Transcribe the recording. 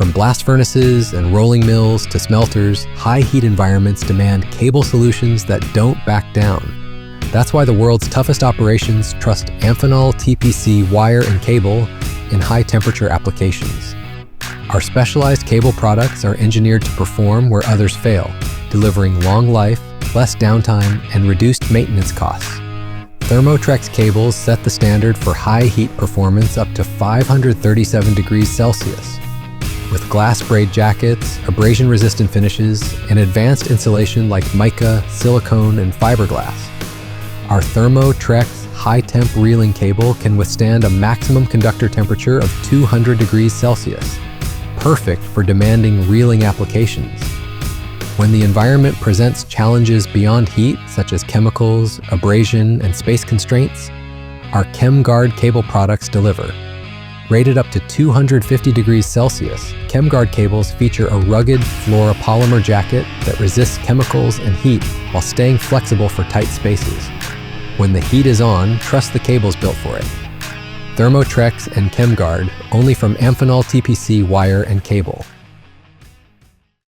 From blast furnaces and rolling mills to smelters, high heat environments demand cable solutions that don't back down. That's why the world's toughest operations trust Amphenol TPC wire and cable in high temperature applications. Our specialized cable products are engineered to perform where others fail, delivering long life, less downtime, and reduced maintenance costs. Thermo-Trex cables set the standard for high heat performance up to 537 degrees Celsius. With glass-braid jackets, abrasion-resistant finishes, and advanced insulation like mica, silicone, and fiberglass. Our Thermo-Trex high-temp reeling cable can withstand a maximum conductor temperature of 200 degrees Celsius, perfect for demanding reeling applications. When the environment presents challenges beyond heat, such as chemicals, abrasion, and space constraints, our Chem-Gard cable products deliver. Rated up to 250 degrees Celsius, Chem-Gard cables feature a rugged fluoropolymer jacket that resists chemicals and heat while staying flexible for tight spaces. When the heat is on, trust the cables built for it. Thermo-Trex and Chem-Gard, only from Amphenol TPC wire and cable.